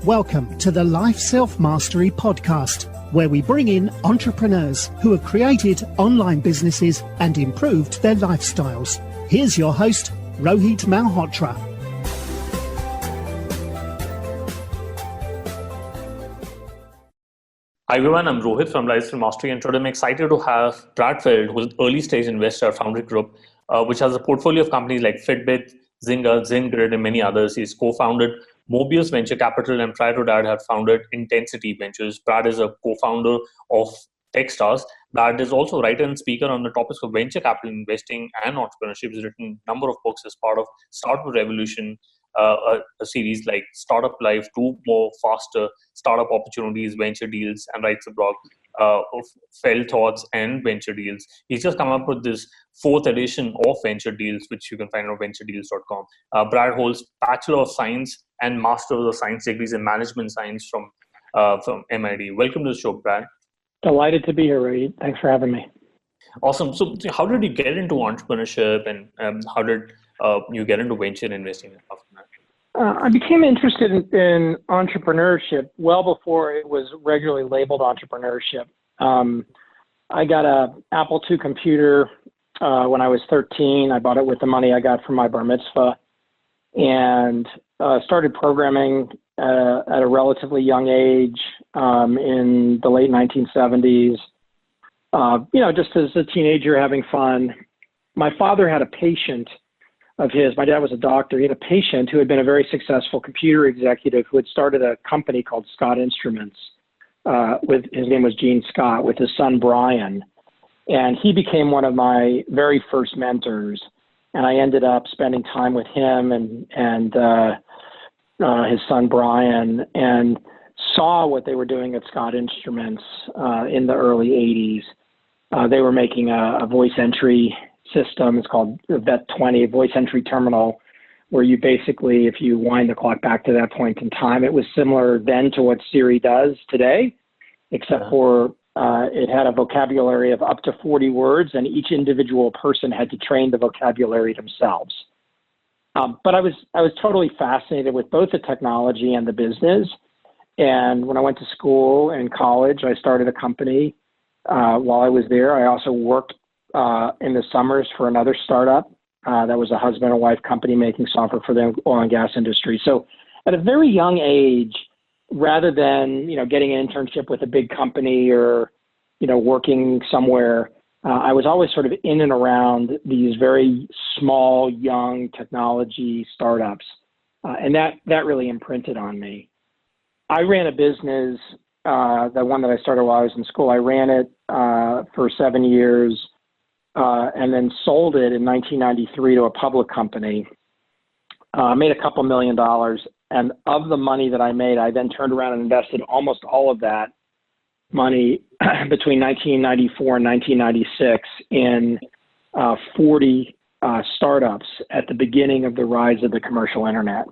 Welcome to the Life Self-Mastery Podcast, where we bring in entrepreneurs who have created online businesses and improved their lifestyles. Here's your host, Rohit Malhotra. Hi everyone, I'm Rohit from Life Self-Mastery, and today I'm excited to have Brad Feld, who's an early-stage investor at Foundry Group, which has a portfolio of companies like Fitbit, Zynga, Sendgrid, and many others. He's co-founded Mobius Venture Capital, and prior to that had founded Intensity Ventures. Brad is a co-founder of Techstars. Brad is also a writer and speaker on the topics of venture capital investing and entrepreneurship. He's written a number of books as part of Startup Revolution, a series like Startup Life, Do More Faster, Startup Opportunities, Venture Deals, and writes a blog of Feld Thoughts and Venture Deals. He's just come up with this fourth edition of Venture Deals, which you can find on venturedeals.com. Brad holds Bachelor of Science and Master of Science degrees in Management Science from MIT. Welcome to the show, Brad. Delighted to be here, Rohit. Thanks for having me. Awesome. So how did you get into entrepreneurship, and how did you get into venture investing after that? I became interested in entrepreneurship well before it was regularly labeled entrepreneurship. I got an Apple II computer when I was 13. I bought it with the money I got from my bar mitzvah, and started programming at a relatively young age in the late 1970s. Just as a teenager having fun. My father had a patient of his. My dad was a doctor. He had a patient who had been a very successful computer executive who had started a company called Scott Instruments. His name was Gene Scott, with his son Brian. And he became one of my very first mentors. And I ended up spending time with him and his son Brian, and saw what they were doing at Scott Instruments in the early 80s. They were making a voice entry system. It's called VET20, voice entry terminal, where you basically, if you wind the clock back to that point in time, it was similar then to what Siri does today, except for it had a vocabulary of up to 40 words, and each individual person had to train the vocabulary themselves. But I was totally fascinated with both the technology and the business. And when I went to school and college, I started a company. While I was there, I also worked in the summers for another startup that was a husband and wife company making software for the oil and gas industry. So at a very young age, rather than getting an internship with a big company or working somewhere, I was always sort of in and around these very small, young technology startups, and that really imprinted on me. I ran a business, the one that I started while I was in school. I ran it for 7 years. And then sold it in 1993 to a public company. Made a couple $1 million. And of the money that I made, I then turned around and invested almost all of that money between 1994 and 1996 in 40 startups at the beginning of the rise of the commercial internet.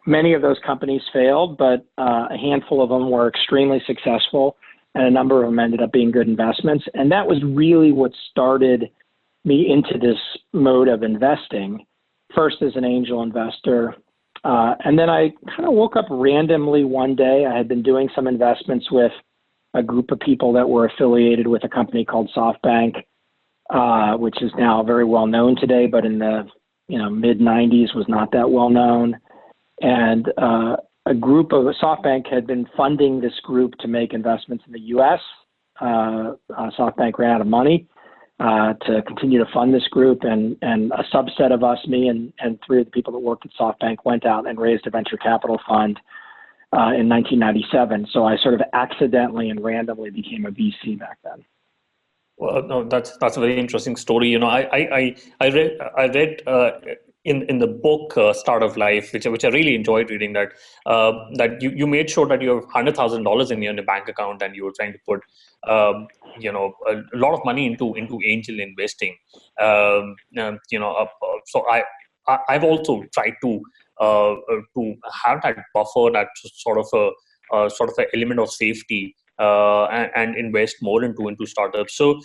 Many of those companies failed, but a handful of them were extremely successful. And a number of them ended up being good investments. And that was really what started me into this mode of investing, first as an angel investor. And then I kind of woke up randomly one day. I had been doing some investments with a group of people that were affiliated with a company called SoftBank, which is now very well known today, but in the mid-90s was not that well known. And a group of SoftBank had been funding this group to make investments in the U.S. SoftBank ran out of money to continue to fund this group, and a subset of us, me and three of the people that worked at SoftBank, went out and raised a venture capital fund in 1997. So I sort of accidentally and randomly became a VC back then. Well, no, that's a very interesting story. I read in the book Startup Life, which I really enjoyed reading, that you made sure that you have $100,000 in your bank account, and you were trying to put a lot of money into angel investing. So I've also tried to have that buffer, that sort of a element of safety, and invest more into startups. So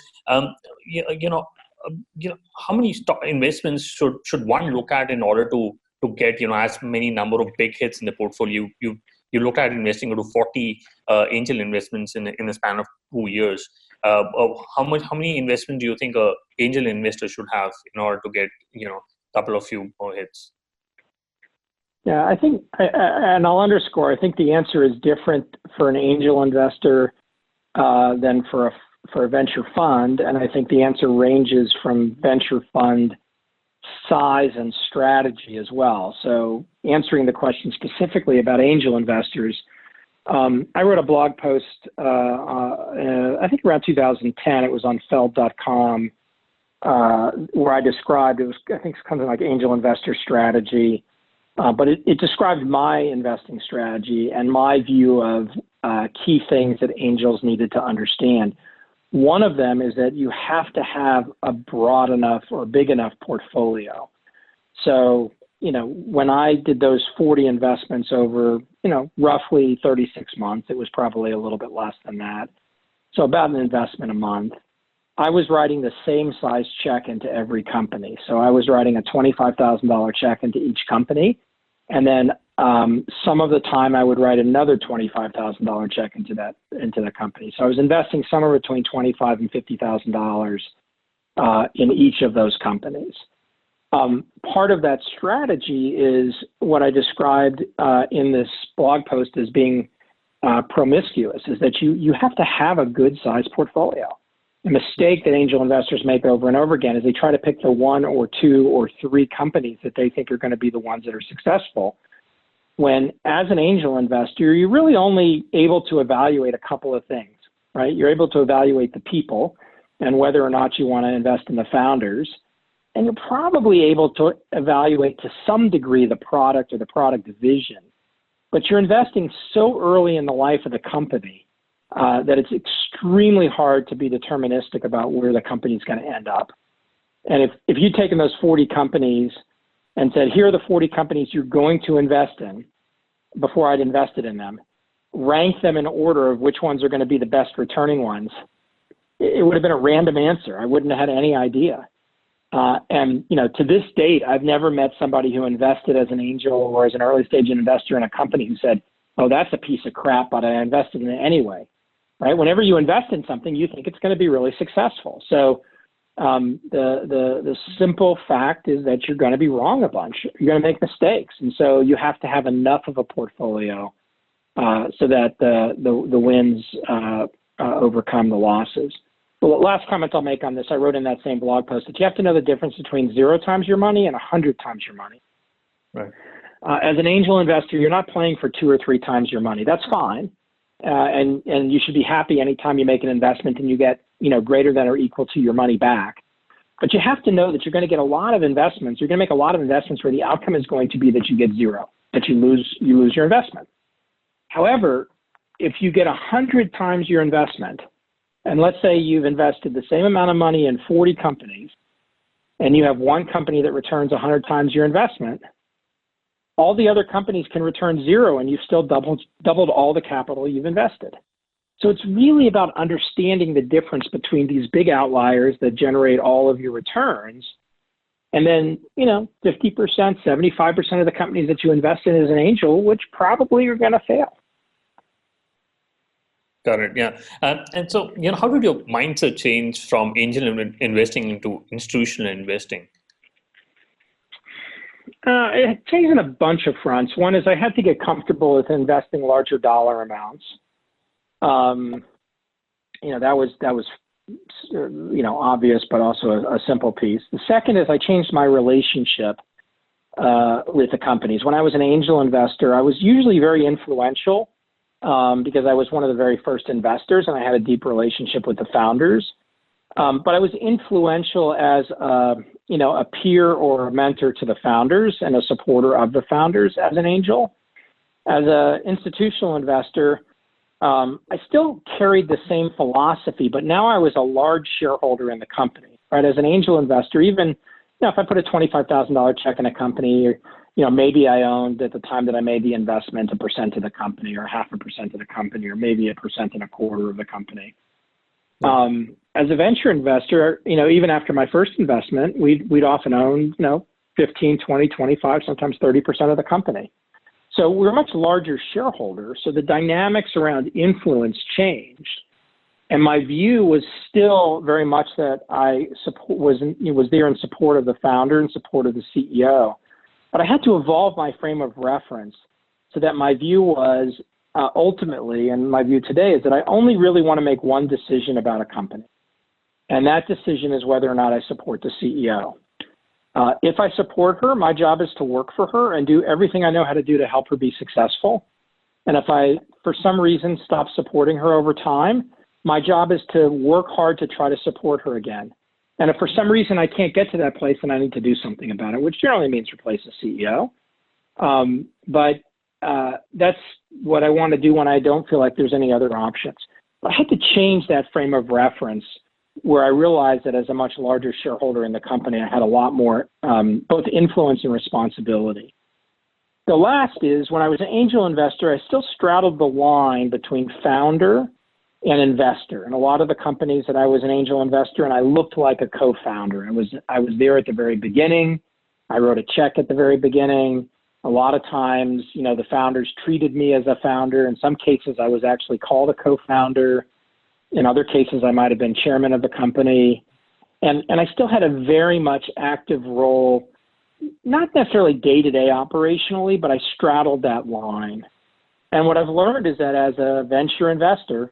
how many stock investments should one look at in order to to get, as many number of big hits in the portfolio. You looked at investing into 40 angel investments in a span of 2 years. How many investments do you think an angel investor should have in order to get, couple of few more hits? Yeah, I think, and I'll underscore, I think the answer is different for an angel investor than for a venture fund. And I think the answer ranges from venture fund size and strategy as well. So answering the question specifically about angel investors, I wrote a blog post, I think around 2010, it was on Feld.com, where I described, I think something like angel investor strategy. But it described my investing strategy and my view of key things that angels needed to understand. One of them is that you have to have a broad enough or big enough portfolio. So, when I did those 40 investments over, roughly 36 months, it was probably a little bit less than that. So about an investment a month. I was writing the same size check into every company. So I was writing a $25,000 check into each company. And then some of the time I would write another $25,000 check into that company. So I was investing somewhere between $25,000 and $50,000 in each of those companies. Part of that strategy is what I described in this blog post as being promiscuous, is that you have to have a good sized portfolio. A mistake that angel investors make over and over again is they try to pick the 1 or 2 or 3 companies that they think are going to be the ones that are successful. When as an angel investor, you're really only able to evaluate a couple of things, right? You're able to evaluate the people and whether or not you want to invest in the founders. And you're probably able to evaluate to some degree the product or the product vision. But you're investing so early in the life of the company that it's extremely hard to be deterministic about where the company's going to end up. And if you'd taken those 40 companies and said, here are the 40 companies you're going to invest in before I'd invested in them, rank them in order of which ones are going to be the best returning ones, it would have been a random answer. I wouldn't have had any idea. And to this date, I've never met somebody who invested as an angel or as an early stage investor in a company who said, oh, that's a piece of crap, but I invested in it anyway. Right? Whenever you invest in something, you think it's going to be really successful. So the simple fact is that you're going to be wrong a bunch. You're going to make mistakes. And so you have to have enough of a portfolio so that the wins overcome the losses. The last comment I'll make on this, I wrote in that same blog post that you have to know the difference between 0 times your money and 100 times your money. Right. As an angel investor, you're not playing for 2 or 3 times your money. That's fine. And you should be happy anytime you make an investment and you get, greater than or equal to your money back. But you have to know that you're going to get a lot of investments. You're going to make a lot of investments where the outcome is going to be that you get 0, that you lose your investment. However, if you get 100 times your investment, and let's say you've invested the same amount of money in 40 companies, and you have one company that returns 100 times your investment, all the other companies can return 0 and you've still doubled all the capital you've invested. So it's really about understanding the difference between these big outliers that generate all of your returns and then, 50%, 75% of the companies that you invest in as an angel, which probably are going to fail. Got it. Yeah. And so, how did your mindset change from angel investing into institutional investing? It changed in a bunch of fronts. One is I had to get comfortable with investing larger dollar amounts. That was obvious, but also a simple piece. The second is I changed my relationship with the companies. When I was an angel investor, I was usually very influential because I was one of the very first investors and I had a deep relationship with the founders. But I was influential as a peer or a mentor to the founders and a supporter of the founders as an angel. As an institutional investor, I still carried the same philosophy, but now I was a large shareholder in the company. Right? As an angel investor, even if I put a $25,000 check in a company, maybe I owned at the time that I made the investment 1% of the company, or 0.5% of the company, or maybe 1.25% of the company. As a venture investor, even after my first investment, we'd often owned, 15, 20, 25, sometimes 30% of the company. So we're a much larger shareholder. So the dynamics around influence changed. And my view was still very much that I was there in support of the founder and support of the CEO. But I had to evolve my frame of reference so that my view was ultimately, and my view today is that I only really want to make one decision about a company. And that decision is whether or not I support the CEO. If I support her, my job is to work for her and do everything I know how to do to help her be successful. And if I, for some reason, stop supporting her over time, my job is to work hard to try to support her again. And if for some reason I can't get to that place, then I need to do something about it, which generally means replace the CEO. But that's what I want to do when I don't feel like there's any other options. But I had to change that frame of reference where I realized that as a much larger shareholder in the company, I had a lot more both influence and responsibility. The last is when I was an angel investor, I still straddled the line between founder and investor. And a lot of the companies that I was an angel investor, and I looked like a co-founder. I was there at the very beginning. I wrote a check at the very beginning. A lot of times, the founders treated me as a founder. In some cases, I was actually called a co-founder. In other cases, I might have been chairman of the company. And I still had a very much active role, not necessarily day-to-day operationally, but I straddled that line. And what I've learned is that as a venture investor,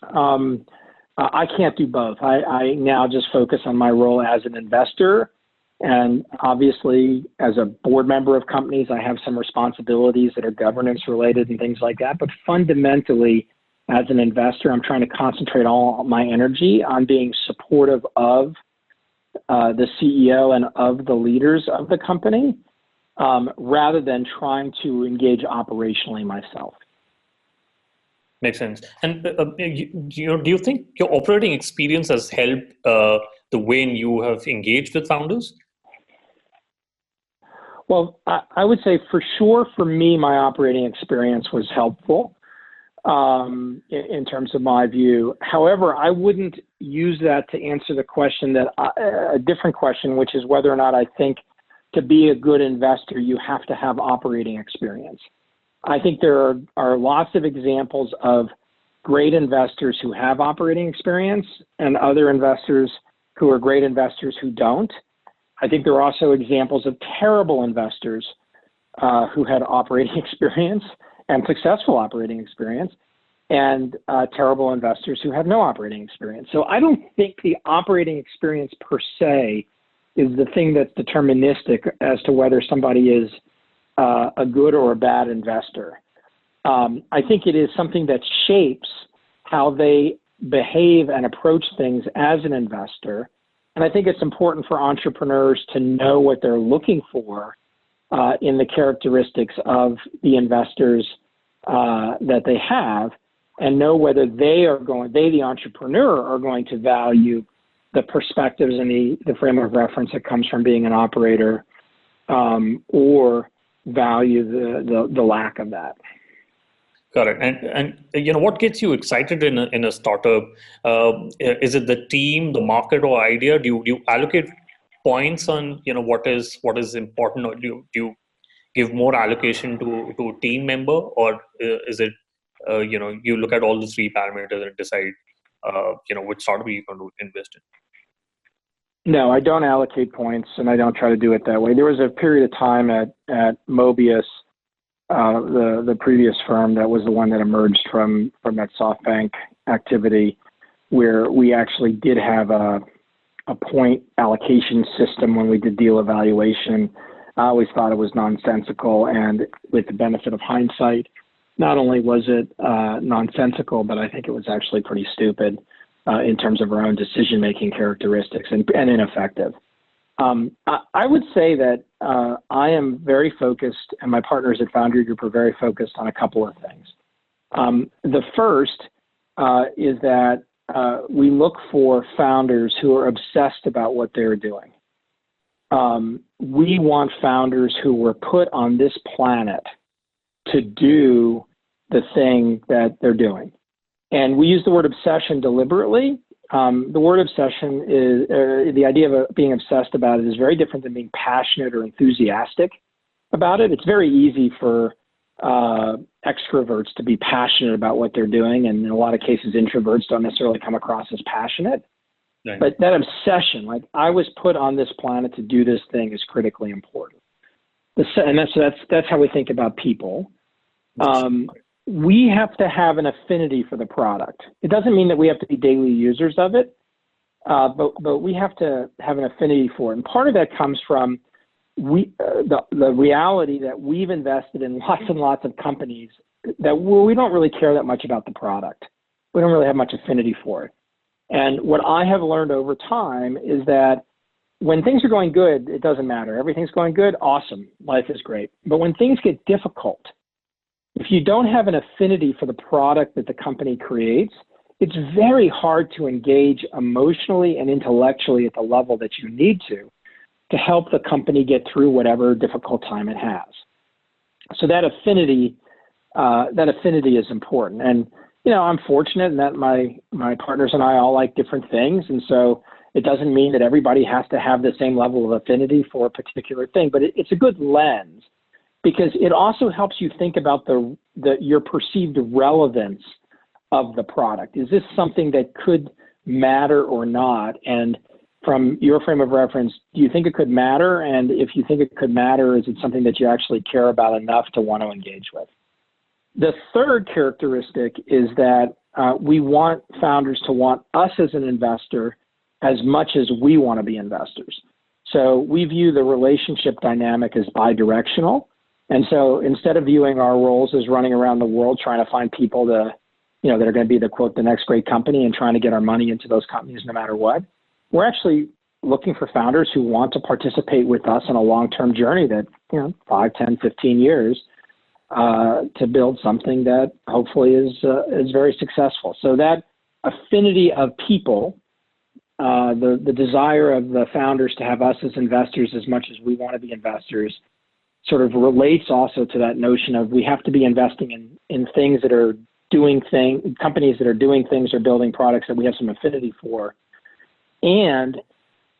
I can't do both. I now just focus on my role as an investor. And obviously, as a board member of companies, I have some responsibilities that are governance related and things like that. But fundamentally, as an investor, I'm trying to concentrate all my energy on being supportive of the CEO and of the leaders of the company, rather than trying to engage operationally myself. Makes sense. And do you think your operating experience has helped the way you have engaged with founders? Well, I would say for sure for me, my operating experience was helpful in terms of my view. However, I wouldn't use that to answer the question a different question, which is whether or not I think to be a good investor, you have to have operating experience. I think there are lots of examples of great investors who have operating experience and other investors who are great investors who don't. I think there are also examples of terrible investors who had operating experience and successful operating experience, and terrible investors who have no operating experience. So I don't think the operating experience per se is the thing that's deterministic as to whether somebody is a good or a bad investor. I think it is something that shapes how they behave and approach things as an investor. And I think it's important for entrepreneurs to know what they're looking for in the characteristics of the investors that they have, and know whether they, the entrepreneur, are going to value the perspectives and the frame of reference that comes from being an operator, or value the lack of that. Got it. And what gets you excited in a startup? Is it the team, the market, or idea? Do you allocate points on what is important, or do you give more allocation to a team member, or is it you look at all the three parameters and decide which startup you're going to invest in? No, I don't allocate points, and I don't try to do it that way. There was a period of time at Mobius, the previous firm that was the one that emerged from that SoftBank activity, where we actually did have a point allocation system when we did deal evaluation. I always thought it was nonsensical, and with the benefit of hindsight, not only was it nonsensical, but I think it was actually pretty stupid in terms of our own decision-making characteristics and ineffective. I would say that I am very focused, and my partners at Foundry Group are very focused on a couple of things. The first is that we look for founders who are obsessed about what they're doing. We want founders who were put on this planet to do the thing that they're doing. And we use the word obsession deliberately. The word obsession is, the idea of being obsessed about it is very different than being passionate or enthusiastic about it. It's very easy for extroverts to be passionate about what they're doing, and in a lot of cases, introverts don't necessarily come across as passionate. Right. But that obsession, like I was put on this planet to do this thing, is critically important. And that's how we think about people. We have to have an affinity for the product. It doesn't mean that we have to be daily users of it, but we have to have an affinity for it. And part of that comes from the reality that we've invested in lots and lots of companies that we don't really care that much about the product. We don't really have much affinity for it. And what I have learned over time is that when things are going good, it doesn't matter. Everything's going good, awesome, life is great. But when things get difficult, if you don't have an affinity for the product that the company creates, it's very hard to engage emotionally and intellectually at the level that you need to help the company get through whatever difficult time it has. So that affinity is important. And I'm fortunate in that my partners and I all like different things, and so it doesn't mean that everybody has to have the same level of affinity for a particular thing, but it's a good lens because it also helps you think about your perceived relevance of the product. Is this something that could matter or not? And from your frame of reference, do you think it could matter? And if you think it could matter, is it something that you actually care about enough to want to engage with? The third characteristic is that we want founders to want us as an investor as much as we want to be investors. So we view the relationship dynamic as bidirectional. And so instead of viewing our roles as running around the world trying to find people that are going to be the next great company and trying to get our money into those companies no matter what, we're actually looking for founders who want to participate with us in a long-term journey that, 5, 10, 15 years to build something that hopefully is very successful. So that affinity of people, the desire of the founders to have us as investors as much as we want to be investors, sort of relates also to that notion of we have to be investing in things that are companies that are doing things or building products that we have some affinity for, and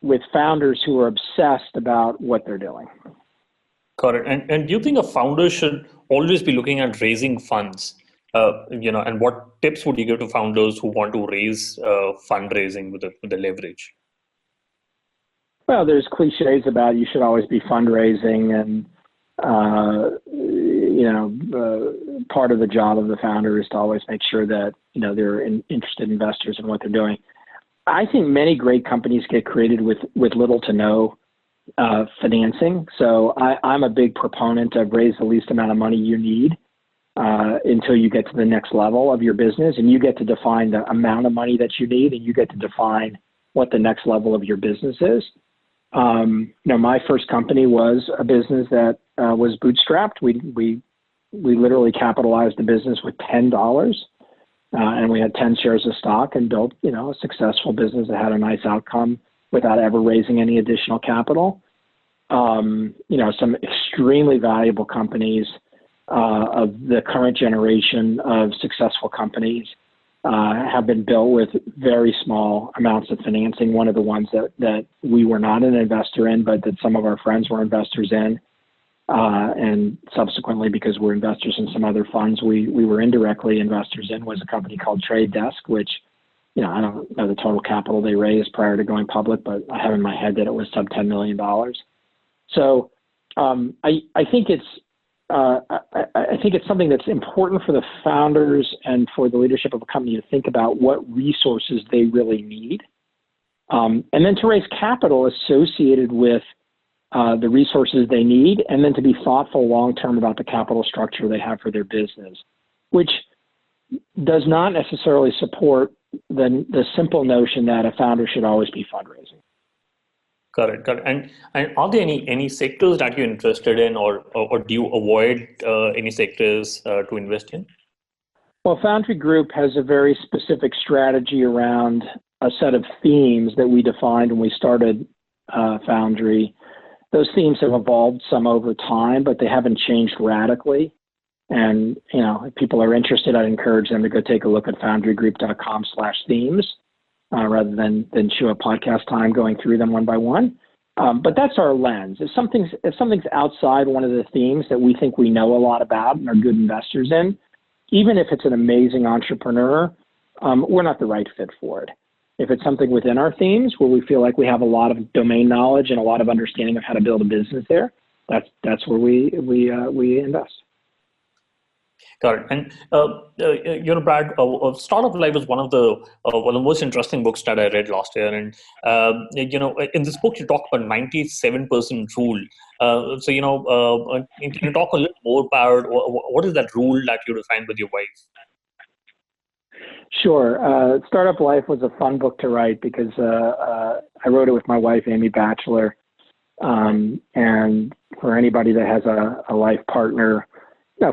with founders who are obsessed about what they're doing. Got it. And do you think a founder should always be looking at raising funds? And what tips would you give to founders who want to raise fundraising with the leverage? Well, there's cliches about you should always be fundraising, and part of the job of the founder is to always make sure that they're interested investors in what they're doing. I think many great companies get created with little to no financing. So I'm a big proponent of raise the least amount of money you need until you get to the next level of your business, and you get to define the amount of money that you need, and you get to define what the next level of your business is. My first company was a business that was bootstrapped. We literally capitalized the business with $10. And we had 10 shares of stock and built, a successful business that had a nice outcome without ever raising any additional capital. Some extremely valuable companies of the current generation of successful companies have been built with very small amounts of financing. One of the ones that we were not an investor in, but that some of our friends were investors in. And subsequently, because we're investors in some other funds, we were indirectly investors in, was a company called Trade Desk, which, I don't know the total capital they raised prior to going public, but I have in my head that it was sub $10 million. So I think it's something that's important for the founders and for the leadership of a company to think about what resources they really need, and then to raise capital associated with the resources they need, and then to be thoughtful long-term about the capital structure they have for their business, which does not necessarily support the simple notion that a founder should always be fundraising. Got it. And are there any sectors that you're interested in, or do you avoid any sectors to invest in? Well, Foundry Group has a very specific strategy around a set of themes that we defined when we started Foundry. Those themes have evolved some over time, but they haven't changed radically. And, if people are interested, I'd encourage them to go take a look at foundrygroup.com/themes. rather than chew up podcast time going through them one by one. But that's our lens. If something's outside one of the themes that we think we know a lot about and are good investors in, even if it's an amazing entrepreneur, we're not the right fit for it. If it's something within our themes where we feel like we have a lot of domain knowledge and a lot of understanding of how to build a business there, that's where we invest. Got it. And Brad, Startup Life was one of the most interesting books that I read last year. And in this book, you talk about 97% rule. Can you talk a little more about what is that rule that you defined with your wife? Sure. Startup Life was a fun book to write because I wrote it with my wife, Amy Bachelor. And for anybody that has a life partner,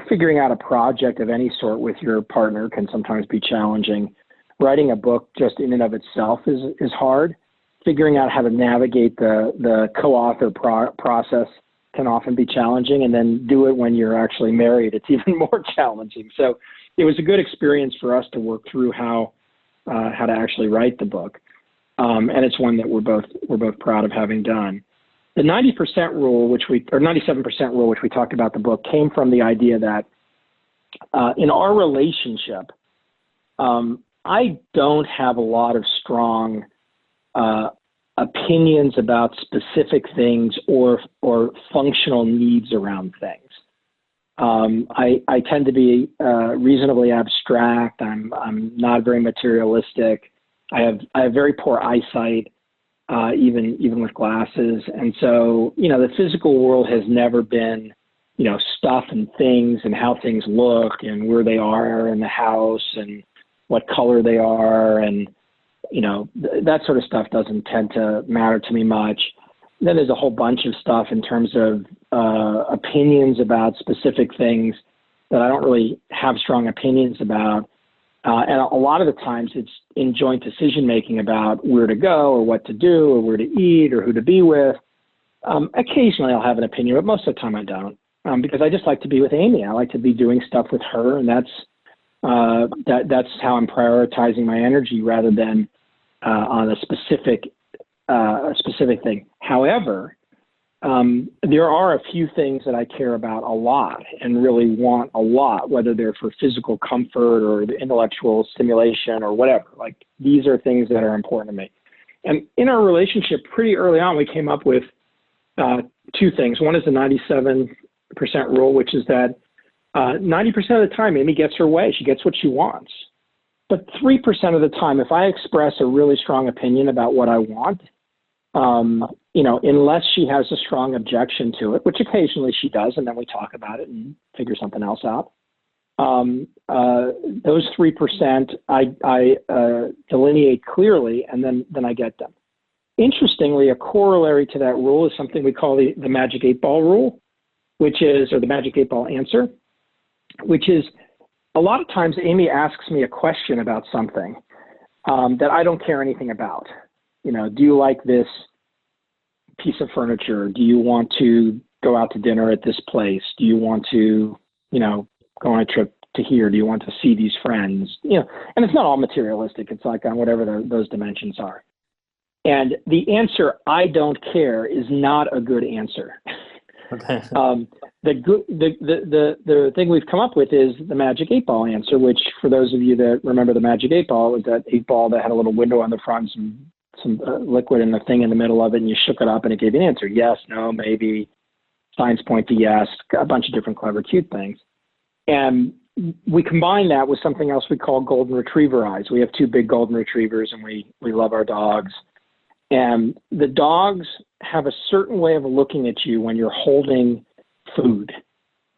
figuring out a project of any sort with your partner can sometimes be challenging. Writing a book just in and of itself is hard. Figuring out how to navigate the co-author process can often be challenging, and then do it when you're actually married. It's even more challenging. So it was a good experience for us to work through how to actually write the book, and it's one that we're both proud of having done. The 90% rule, 97% rule, which we talked about in the book, came from the idea that in our relationship, I don't have a lot of strong opinions about specific things or functional needs around things. I tend to be reasonably abstract. I'm not very materialistic. I have very poor eyesight. Even with glasses. And so, the physical world has never been, stuff and things and how things look and where they are in the house and what color they are. And, that sort of stuff doesn't tend to matter to me much. Then there's a whole bunch of stuff in terms of opinions about specific things that I don't really have strong opinions about. And a lot of the times it's in joint decision-making about where to go or what to do or where to eat or who to be with. Occasionally I'll have an opinion, but most of the time I don't, because I just like to be with Amy. I like to be doing stuff with her, and that's how I'm prioritizing my energy rather than on a specific thing. However, there are a few things that I care about a lot and really want a lot, whether they're for physical comfort or the intellectual stimulation or whatever. Like, these are things that are important to me. And in our relationship, pretty early on, we came up with two things. One is the 97% rule, which is that 90% of the time, Amy gets her way. She gets what she wants. But 3% of the time, if I express a really strong opinion about what I want, unless she has a strong objection to it, which occasionally she does, and then we talk about it and figure something else out. Those 3% I delineate clearly, and then I get them. Interestingly, a corollary to that rule is something we call the magic 8-ball rule, or the magic 8-ball answer, which is a lot of times Amy asks me a question about something that I don't care anything about. Do you like this piece of furniture? Do you want to go out to dinner at this place? Do you want to, go on a trip to here? Do you want to see these friends? And it's not all materialistic. It's like on whatever those dimensions are. And the answer, I don't care, is not a good answer. Okay. The thing we've come up with is the magic 8-ball answer, which, for those of you that remember the magic 8-ball, was that 8-ball that had a little window on the front, some liquid and the thing in the middle of it, and you shook it up and it gave you an answer. Yes, no, maybe, signs point to yes, a bunch of different clever, cute things. And we combine that with something else we call golden retriever eyes. We have 2 big golden retrievers, and we love our dogs. And the dogs have a certain way of looking at you when you're holding food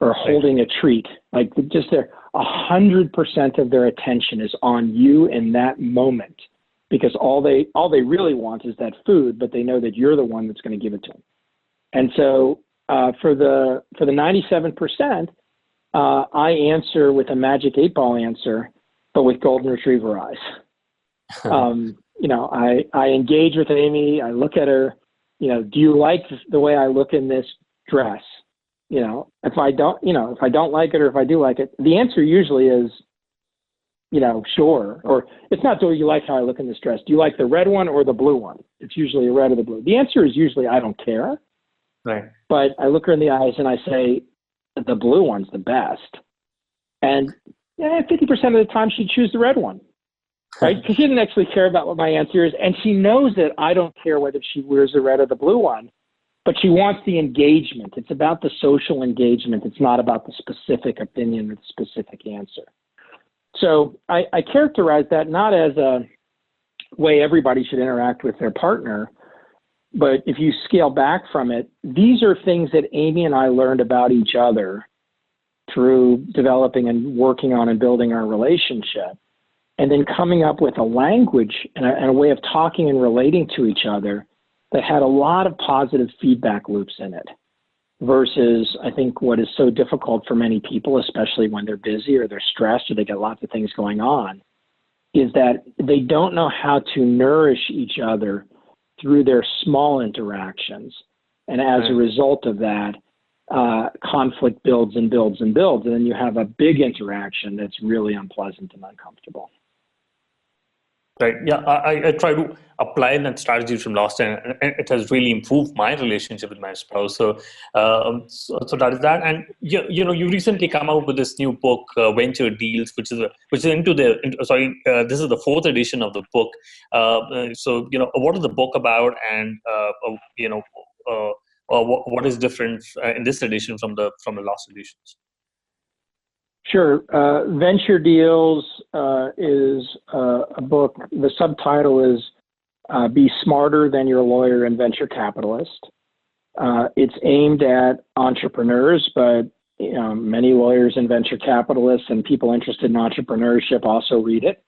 or holding a treat. Like, just 100% of their attention is on you in that moment, because all they really want is that food, but they know that you're the one that's going to give it to them. And so for the 97%, I answer with a magic 8-ball answer, but with golden retriever eyes. I engage with Amy. I look at her. Do you like the way I look in this dress? If I don't like it, or if I do like it, the answer usually is sure. Or it's not, do you like how I look in this dress? Do you like the red one or the blue one? It's usually a red or the blue. The answer is usually, I don't care. Right. But I look her in the eyes and I say, the blue one's the best. And 50% of the time she'd choose the red one, right? Because she didn't actually care about what my answer is. And she knows that I don't care whether she wears the red or the blue one, but she wants the engagement. It's about the social engagement. It's not about the specific opinion or the specific answer. So I characterize that not as a way everybody should interact with their partner, but if you scale back from it, these are things that Amy and I learned about each other through developing and working on and building our relationship, and then coming up with a language and a way of talking and relating to each other that had a lot of positive feedback loops in it, versus I think what is so difficult for many people, especially when they're busy or they're stressed or they get lots of things going on, is that they don't know how to nourish each other through their small interactions. And as a result of that, conflict builds and builds and builds. And then you have a big interaction that's really unpleasant and uncomfortable. Right. Yeah, I try to apply that strategy from last time, and it has really improved my relationship with my spouse. So that is that. And you recently come out with this new book, Venture Deals, which is this is the fourth edition of the book. So what is the book about, and what is different in this edition from the last editions? Sure. Venture Deals is a book. The subtitle is Be Smarter Than Your Lawyer and Venture Capitalist. It's aimed at entrepreneurs, but many lawyers and venture capitalists and people interested in entrepreneurship also read it.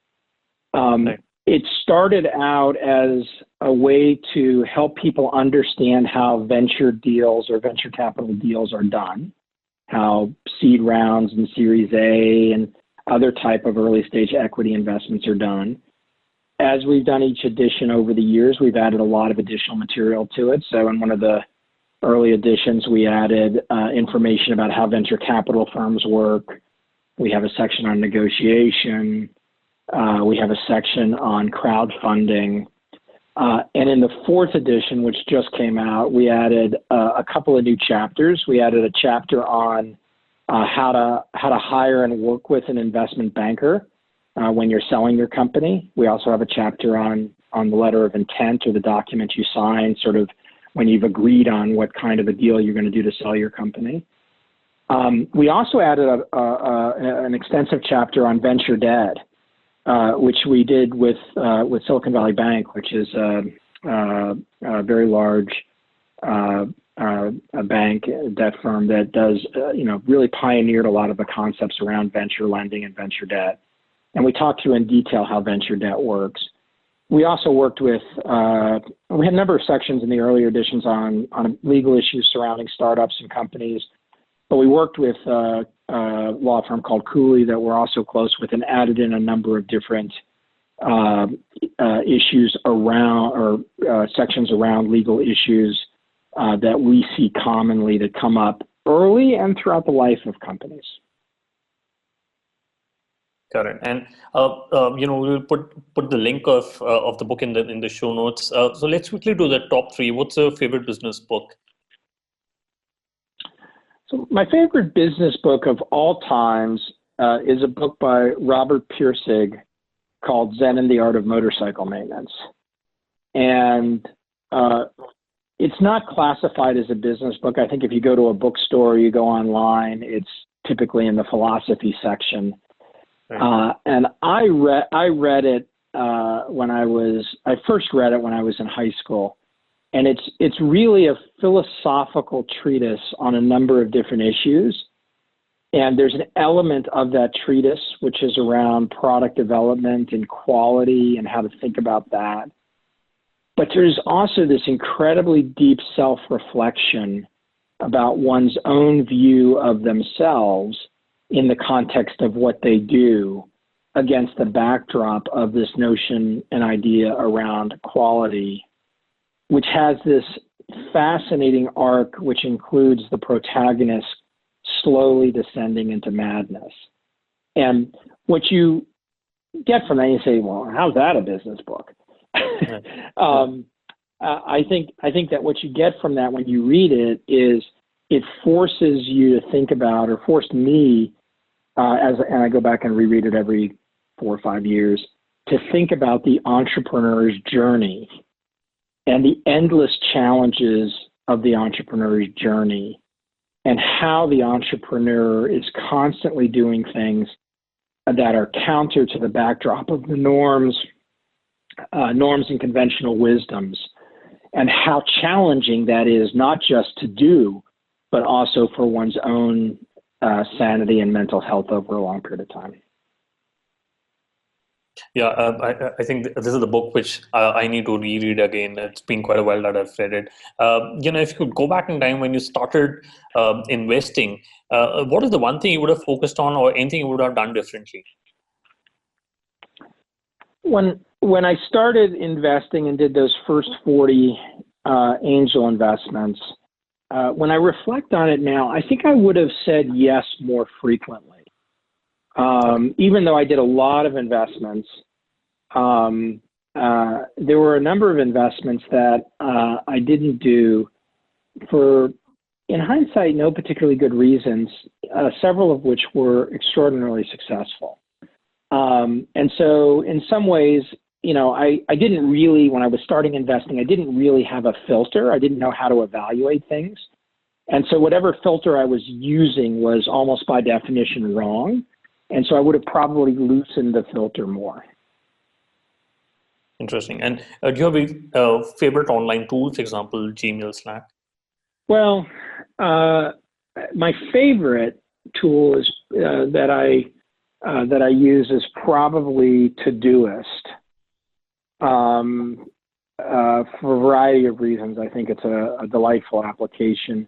It started out as a way to help people understand how venture deals or venture capital deals are done, how seed rounds and Series A and other type of early stage equity investments are done. As we've done each edition over the years, we've added a lot of additional material to it. So in one of the early editions, we added information about how venture capital firms work. We have a section on negotiation. We have a section on crowdfunding. And in the fourth edition, which just came out, we added a couple of new chapters. We added a chapter on how to hire and work with an investment banker when you're selling your company. We also have a chapter on the letter of intent, or the document you sign, sort of when you've agreed on what kind of a deal you're going to do to sell your company. We also added an extensive chapter on venture debt, which we did with Silicon Valley Bank, which is a very large a bank, a debt firm that does, really pioneered a lot of the concepts around venture lending and venture debt. And we talked through in detail how venture debt works. We also worked with, we had a number of sections in the earlier editions on legal issues surrounding startups and companies, but we worked with a law firm called Cooley that we're also close with, and added in a number of different issues around, or sections around legal issues that we see commonly that come up early and throughout the life of companies. Got it. And we'll put the link of the book in the show notes. So let's quickly do the top three. What's your favorite business book? So my favorite business book of all times is a book by Robert Pirsig called Zen and the Art of Motorcycle Maintenance. And it's not classified as a business book. I think if you go to a bookstore, you go online, it's typically in the philosophy section. And I read it I first read it when I was in high school. And it's really a philosophical treatise on a number of different issues. And there's an element of that treatise which is around product development and quality and how to think about that. But there's also this incredibly deep self-reflection about one's own view of themselves in the context of what they do against the backdrop of this notion and idea around quality, which has this fascinating arc, which includes the protagonist slowly descending into madness. And what you get from that, you say, well, how's that a business book? I think that what you get from that when you read it is it forces you to think about, or forced me, and I go back and reread it every 4 or 5 years, to think about the entrepreneur's journey and the endless challenges of the entrepreneur's journey, and how the entrepreneur is constantly doing things that are counter to the backdrop of the norms and conventional wisdoms, and how challenging that is, not just to do, but also for one's own sanity and mental health over a long period of time. Yeah, I think this is the book which I need to reread again. It's been quite a while that I've read it. If you could go back in time when you started investing, what is the one thing you would have focused on, or anything you would have done differently? When I started investing and did those first 40 angel investments, when I reflect on it now, I think I would have said yes more frequently. Even though I did a lot of investments, there were a number of investments that I didn't do for, in hindsight, no particularly good reasons, several of which were extraordinarily successful. And so in some ways, I didn't really, when I was starting investing, I didn't really have a filter. I didn't know how to evaluate things. And so whatever filter I was using was almost by definition wrong. And so I would have probably loosened the filter more. Interesting. And do you have a favorite online tool, for example, Gmail, Slack? Well, my favorite tool is that I use is probably Todoist. For a variety of reasons. I think it's a delightful application.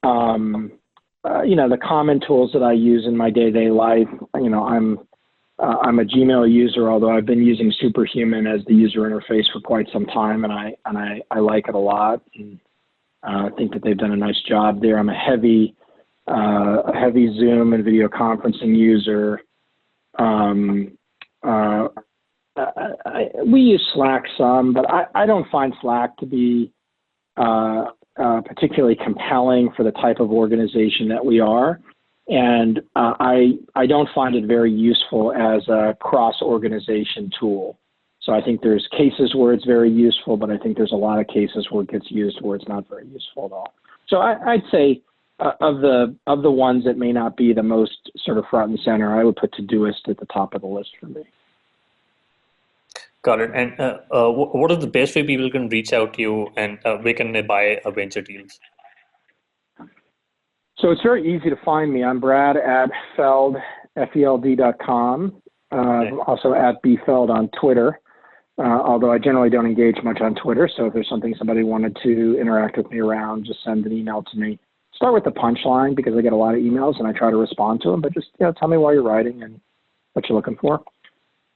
The common tools that I use in my day-to-day life, I'm a Gmail user, although I've been using Superhuman as the user interface for quite some time, and I like it a lot. And I think that they've done a nice job there. I'm a heavy Zoom and video conferencing user. We use Slack some, but I don't find Slack to be particularly compelling for the type of organization that we are. And I don't find it very useful as a cross-organization tool. So I think there's cases where it's very useful, but I think there's a lot of cases where it gets used where it's not very useful at all. So I'd say of the ones that may not be the most sort of front and center, I would put Todoist at the top of the list for me. Got it. And what is the best way people can reach out to you, and where can they buy venture deals? So it's very easy to find me. I'm Brad at Feld, Feld.com. Also at bfeld on Twitter, although I generally don't engage much on Twitter. So if there's something somebody wanted to interact with me around, just send an email to me. Start with the punchline, because I get a lot of emails and I try to respond to them. But just tell me why you're writing and what you're looking for.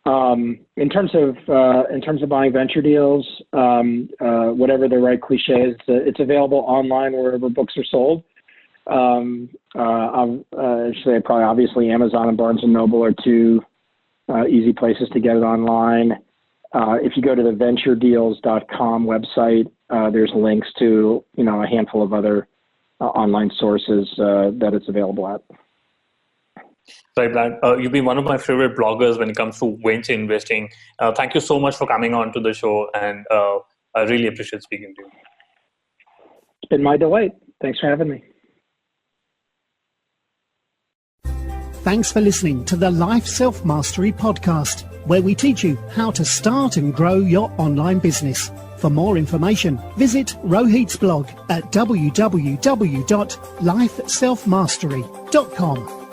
In terms of buying venture deals, whatever the right cliche is, it's available online wherever books are sold. Actually, probably obviously Amazon and Barnes & Noble are two easy places to get it online. If you go to the venturedeals.com website, there's links to a handful of other online sources that it's available at. Right, Brad. You've been one of my favorite bloggers when it comes to venture investing. Thank you so much for coming on to the show, and I really appreciate speaking to you. It's been my delight. Thanks for having me. Thanks for listening to the Life Self-Mastery podcast, where we teach you how to start and grow your online business. For more information, visit Rohit's blog at www.lifeselfmastery.com.